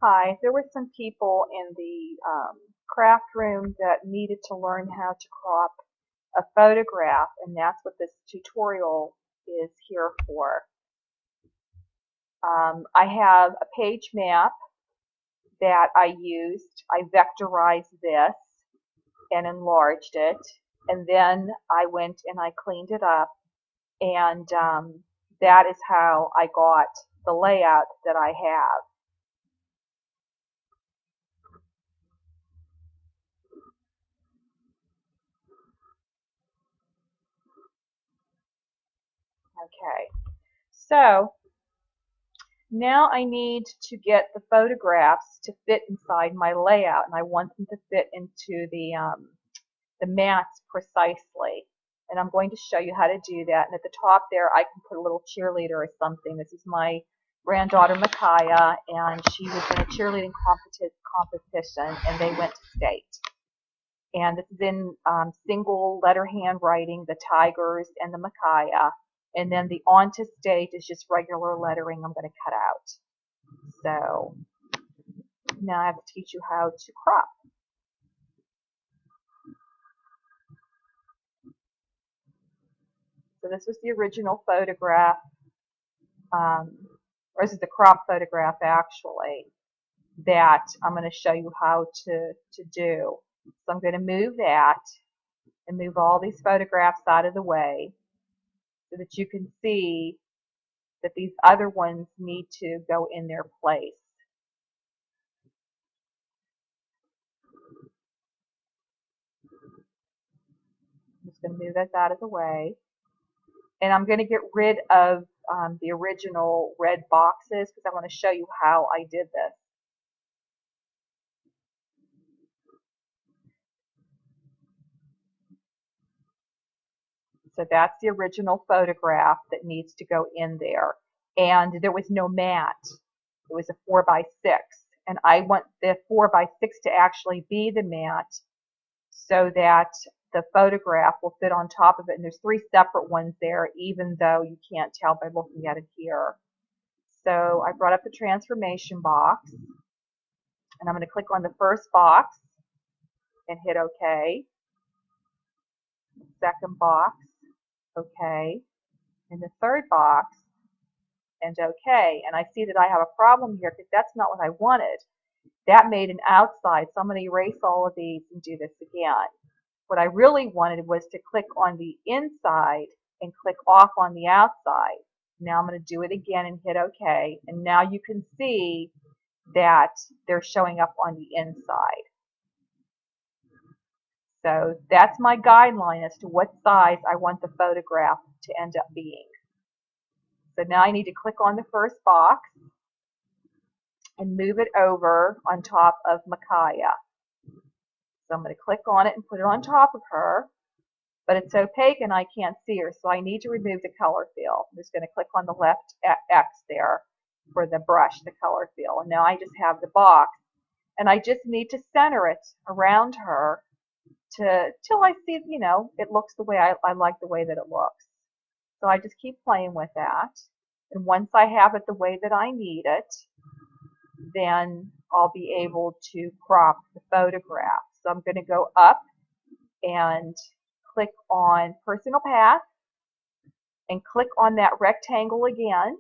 Hi, there were some people in the craft room that needed to learn how to crop a photograph, and that's what this tutorial is here for. I have a page map that I used. I vectorized this and enlarged it, and then I went and I cleaned it up, and that is how I got the layout that I have. Okay, so now I need to get the photographs to fit inside my layout, and I want them to fit into the mats precisely. And I'm going to show you how to do that. And at the top there, I can put a little cheerleader or something. This is my granddaughter Micaiah, and she was in a cheerleading competition, and they went to state. And this is in single letter handwriting, the Tigers and the Micaiah. And then the on to state is just regular lettering I'm going to cut out. So now I have to teach you how to crop. So this was the original photograph, or this is the crop photograph actually, that I'm going to show you how to do. So I'm going to move that and move all these photographs out of the way so that you can see that these other ones need to go in their place. I'm just going to move this out of the way. And I'm going to get rid of the original red boxes because I want to show you how I did this. So that's the original photograph that needs to go in there. And there was no mat. It was a 4x6. And I want the 4x6 to actually be the mat so that the photograph will fit on top of it. And there's three separate ones there, even though you can't tell by looking at it here. So I brought up the transformation box, and I'm going to click on the first box and hit OK. Second box, OK. And the third box, and OK. And I see that I have a problem here because that's not what I wanted. That made an outside, so I'm going to erase all of these and do this again. What I really wanted was to click on the inside and click off on the outside. Now I'm going to do it again and hit OK. And now you can see that they're showing up on the inside. So that's my guideline as to what size I want the photograph to end up being. So now I need to click on the first box and move it over on top of Micaiah. So I'm going to click on it and put it on top of her, but it's opaque and I can't see her, so I need to remove the color fill. I'm just going to click on the left X there for the brush, the color fill, and now I just have the box, and I just need to center it around her till I see, it looks the way I like the way that it looks. So I just keep playing with that, and once I have it the way that I need it, then I'll be able to crop the photograph. So I'm going to go up and click on Personal Path and click on that rectangle again.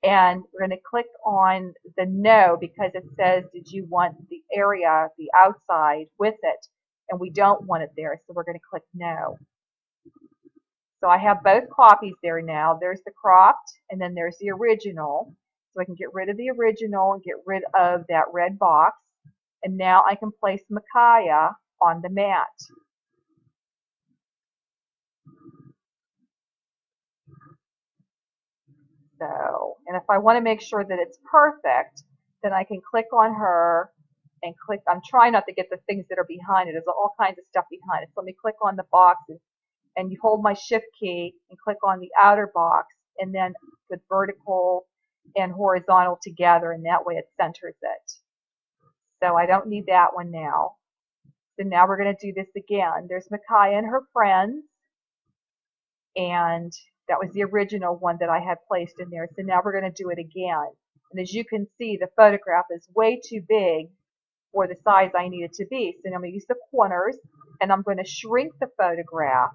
And we're going to click on the no because it says, did you want the area, the outside with it? And we don't want it there, so we're going to click no. So I have both copies there now. There's the cropped and then there's the original. So I can get rid of the original and get rid of that red box. And now I can place Micaiah on the mat. So, and if I want to make sure that it's perfect, then I can click on her and click. I'm trying not to get the things that are behind it. There's all kinds of stuff behind it. So let me click on the boxes, and you hold my shift key and click on the outer box, and then put vertical and horizontal together, and that way it centers it. So I don't need that one now. So now we're going to do this again. There's Micaiah and her friends, and that was the original one that I had placed in there. So now we're going to do it again. And as you can see, the photograph is way too big for the size I need it to be. So now I'm going to use the corners, and I'm going to shrink the photograph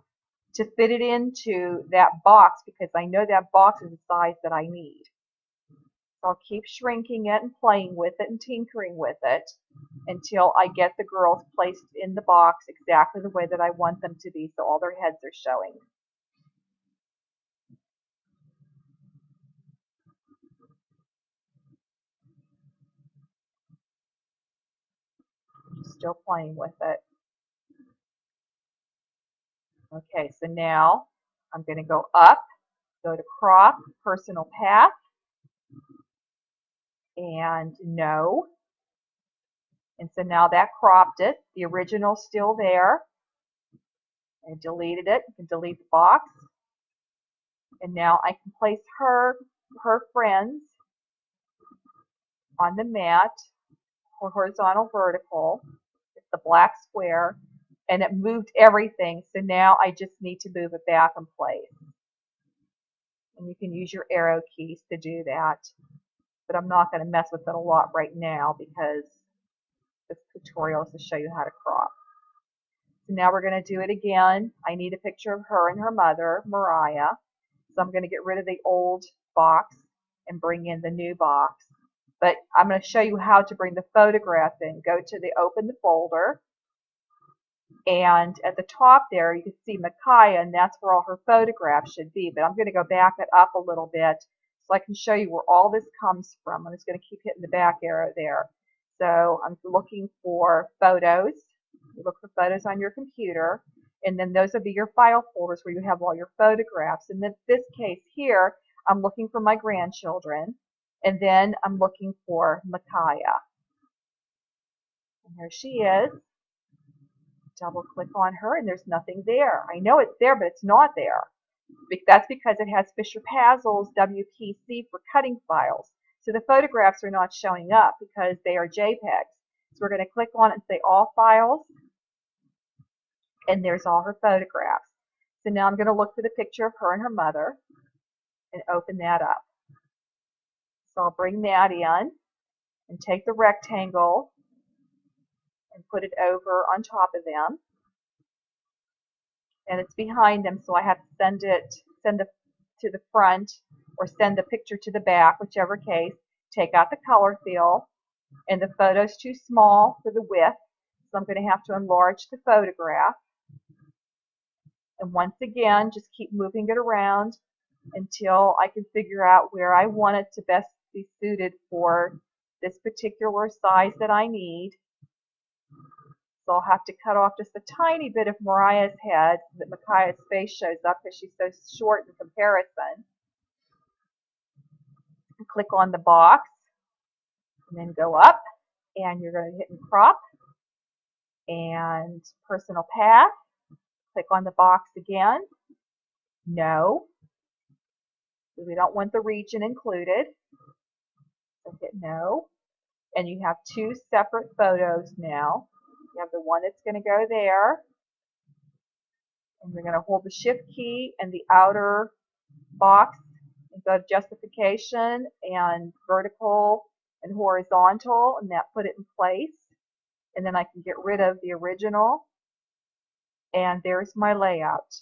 to fit it into that box because I know that box is the size that I need. So I'll keep shrinking it and playing with it and tinkering with it until I get the girls placed in the box exactly the way that I want them to be, so all their heads are showing. Still playing with it. Okay, so now I'm going to go up, go to crop, personal path, and no. And so now that cropped it. The original's still there. I deleted it. You can delete the box. And now I can place her friends on the mat, or horizontal, vertical. It's the black square. And it moved everything. So now I just need to move it back in place. And you can use your arrow keys to do that. But I'm not going to mess with it a lot right now because this tutorial is to show you how to crop. So now we're going to do it again. I need a picture of her and her mother, Mariah. So I'm going to get rid of the old box and bring in the new box. But I'm going to show you how to bring the photograph in. Go to the open the folder. And at the top there, you can see Micaiah, and that's where all her photographs should be. But I'm going to go back it up a little bit so I can show you where all this comes from. I'm just going to keep hitting the back arrow there. So I'm looking for photos. You look for photos on your computer, and then those will be your file folders where you have all your photographs. And in this case here, I'm looking for my grandchildren, and then I'm looking for Micaiah. And there she is. Double click on her, and there's nothing there. I know it's there, but it's not there. That's because it has Fisher-Pazzel's WPC for cutting files. So the photographs are not showing up because they are JPEGs. So we're going to click on it and say all files, and there's all her photographs. So now I'm going to look for the picture of her and her mother and open that up. So I'll bring that in and take the rectangle and put it over on top of them. And it's behind them, so I have to send it to the front or send the picture to the back, whichever case. Take out the color fill, and the photo's too small for the width, so I'm going to have to enlarge the photograph. And once again, just keep moving it around until I can figure out where I want it to best be suited for this particular size that I need. So I'll have to cut off just a tiny bit of Mariah's head so that Micaiah's face shows up because she's so short in comparison. Click on the box and then go up, and you're going to hit and crop and personal path. Click on the box again. No. We don't want the region included. So hit no. And you have two separate photos now. You have the one that's going to go there. And you're going to hold the shift key and the outer box and go to justification and vertical and horizontal, and that put it in place. And then I can get rid of the original. And there's my layout.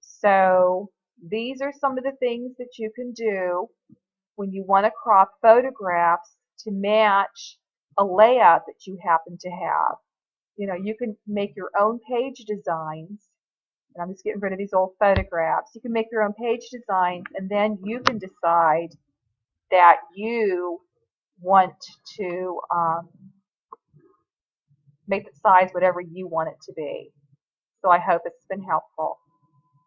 So these are some of the things that you can do when you want to crop photographs to match a layout that you happen to have. You know, you can make your own page designs. And I'm just getting rid of these old photographs. You can make your own page designs, and then you can decide that you want to make the size whatever you want it to be. So I hope it's been helpful.